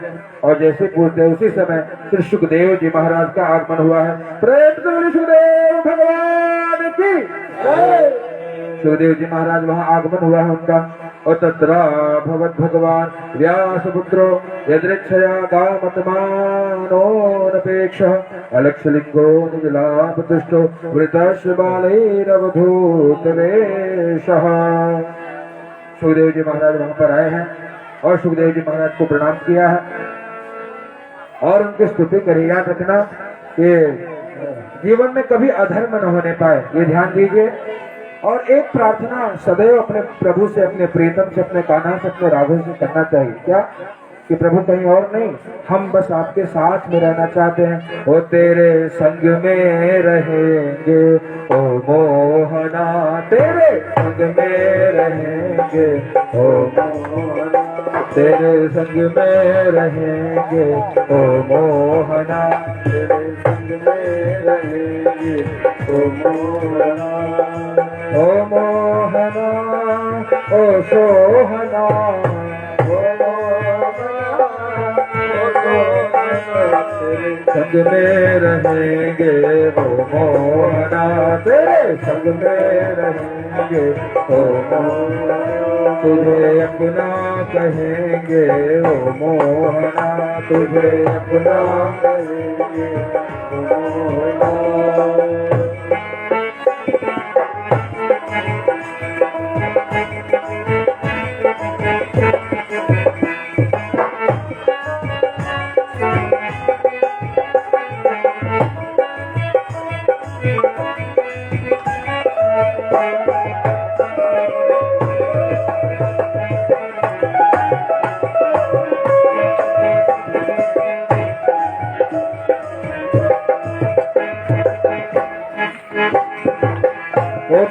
और जैसे पूछते हैं उसी समय श्री सुखदेव जी महाराज का आगमन हुआ है। प्रेम से सुखदेव भगवान की। सुखदेव जी महाराज वहां आगमन हुआ है उनका। और तत्र भगवत भगवान व्यासपुत्रो यदृच्छया गामतमानोनपेक्ष अलक्षलिंगो निजलापतुष्टो वृतस्य बालैरवधूतवेशः। सुखदेव जी महाराज वहां पर आए हैं और सुखदेव जी महाराज को प्रणाम किया है और उनकी स्तुति करी। याद रखना कि जीवन में कभी अधर्म न होने पाए, ये ध्यान दीजिए। और एक प्रार्थना सदैव अपने प्रभु से, अपने प्रीतम से, अपने कान्हा से, अपने राघव से करना चाहिए। क्या? कि प्रभु कहीं और नहीं, हम बस आपके साथ में रहना चाहते हैं। ओ तेरे संग में रहेंगे ओ मोहना, तेरे संग में रहेंगे ओ मोहना, तेरे संग में रहेंगे ओ मोहना, तेरे संग में रहेंगे ओ मोहना, ओ मोहना, ओ सोहना, संग में रहेंगे ओ मोहना, तेरे संग में रहेंगे ओ मोहना, तुझे अपना कहेंगे ओ मोहना, तुझे अपना कहेंगे ओ मोहना।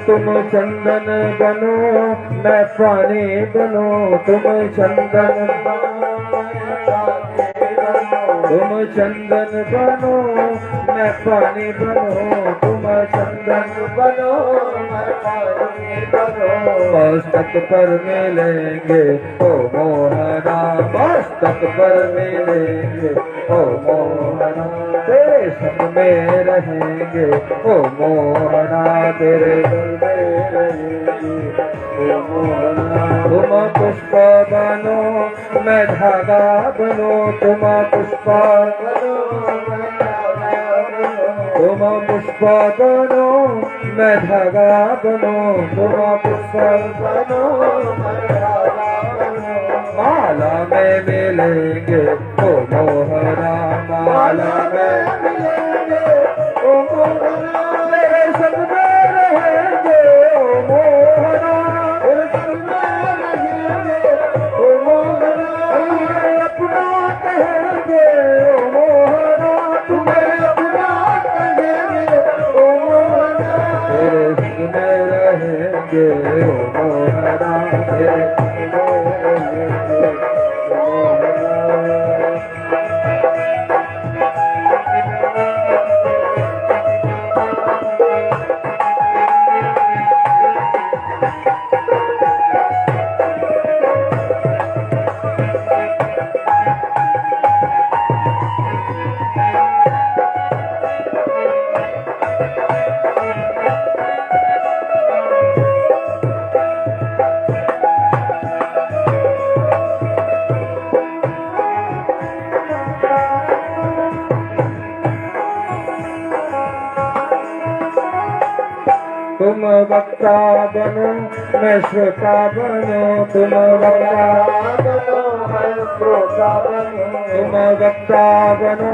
तुम चंदन बनो मैं पानी बनो, तुम चंदन बनो, तुम चंदन बनो मैं पानी बनूं, तुम चंदन बनो, मैं पानी बनो। मस्तक पर मिलेंगे ओ मोहना, मस्तक पर मिलेंगे ओ मोहना, तेरे संग में रहेंगे ओ मोहना, तेरे संग में रहेंगे ओ मोहना। तुम पुष्प बनो, मैं धागा बनो, तुम पुष्प बनो, तुम पुष्प बनो, मैं धागा बनो, तुम पुष्प बनो, मैं धागा बनो। माला में मिलेंगे ओ मोहना, माला में मिलेंगे ओ मोहना, मेरे संग में रहेंगे ओ मोहना, मेरे संग में रहेंगे ओ मोहना, तुम्हें अपना कहेंगे ओ मोहना, तुम्हें अपना कहेंगे ओ मोहना, तेरे संग में रहेंगे ओ मोहना, तेरे संग में रहेंगे ओ मोहना। तुम वक्ता बनो, मैं श्रोता बनो, तुम वक्ता बनो, मैं श्रोता बनो, तुम वक्ता बनो,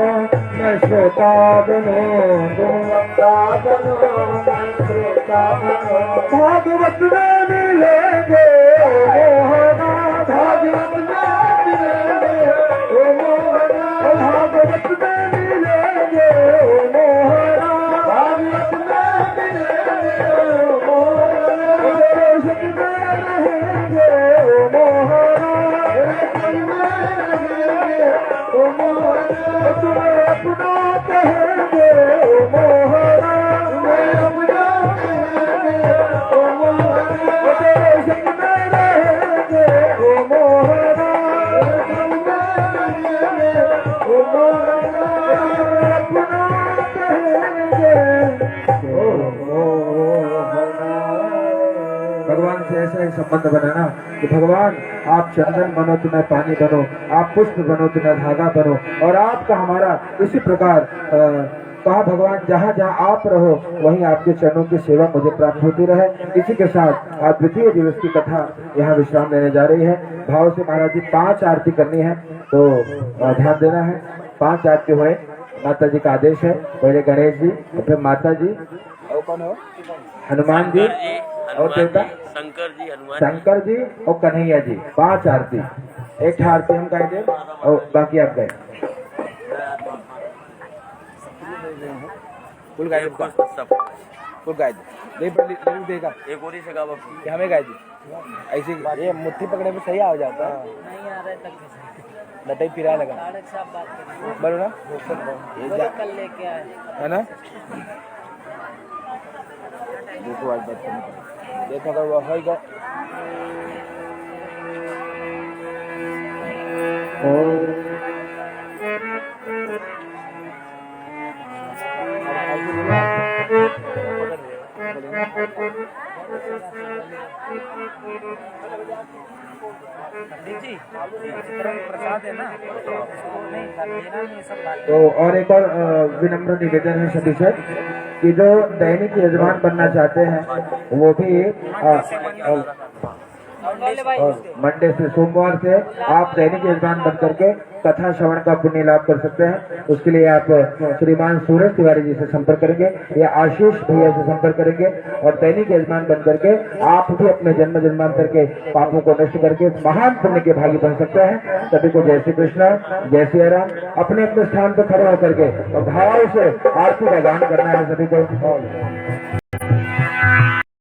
मैं श्रोता बनो, तुम वक्ता बनो, मैं श्रोता बनो। भागवत में मिलेंगे ओ मोहना, भागवत में मिलेंगे ओ मोहना, भागवत में मिलेंगे ओ मोहना, भागवत में मिलेंगे ओ मोहना, तेरे संग में रहेंगे ओ मोहना, तेरे संग में रहेंगे ओ मोहना, तुम्हें अपना कहेंगे ओ मोहना, तुम्हें अपना कहेंगे ओ मोहना, तेरे संग में रहेंगे ओ मोहना, तेरे संग में रहेंगे ओ मोहना, अपना कहेंगे ओ मोहना। भगवान से ऐसा ही संबंध बनाना कि भगवान आप चंदन बनो तो मैं पानी बनो, आप पुष्प बनो तो मैं धागा बनो, और आपका हमारा इसी प्रकार कहा भगवान जहाँ जहाँ आप रहो वहीं आपके चरणों की सेवा मुझे प्राप्त होती रहे। इसी के साथ आज द्वितीय दिवस की कथा यहाँ विश्राम लेने जा रही है। भाव से महाराज जी 5 आरती करनी है तो ध्यान देना है। 5 आरती हुए, माता जी का आदेश है। पहले गणेश जी, फिर माता जी, और कौन हो, हनुमान जी, और देवता शंकर जी, हनुमान शंकर जी और कन्हैया जी। 5 आरती, एक आरती हम गाएंगे और बाकी आप गाए। फुल गाय सब फुल गाय देगा, एक और ही से गावा कि हमें गाय दी ऐसे ये मुट्ठी पकड़े में सही आ जाता है। नहीं आ रहा तक लटाई फिराए लगा तारक साहब बात करें, बोलो ना, बोले कल लेके आए। है ना। देखो आज बात करने देखो अगर वो होगा पंडित जी प्रसाद है ना, नहीं लेना नहीं सब बात। तो और एक और विनम्र निवेदन है सभी से कि जो दैनिक यजमान बनना चाहते हैं वो भी मंडे से सोमवार से आप दैनिक यजमान बन करके कथा श्रवण का पुण्य लाभ कर सकते हैं। उसके लिए आप श्रीमान सूरज तिवारी जी से संपर्क करेंगे या आशीष भैया से संपर्क करेंगे और दैनिक यजमान बन करके आप भी अपने जन्म जन्मांतर के पापों को नष्ट करके महान पुण्य के भागी बन सकते हैं। सभी को जय श्री कृष्ण, जय श्री राम। अपने अपने स्थान पर खड़े होकर के और भाव से आरती का गान करना है सभी को।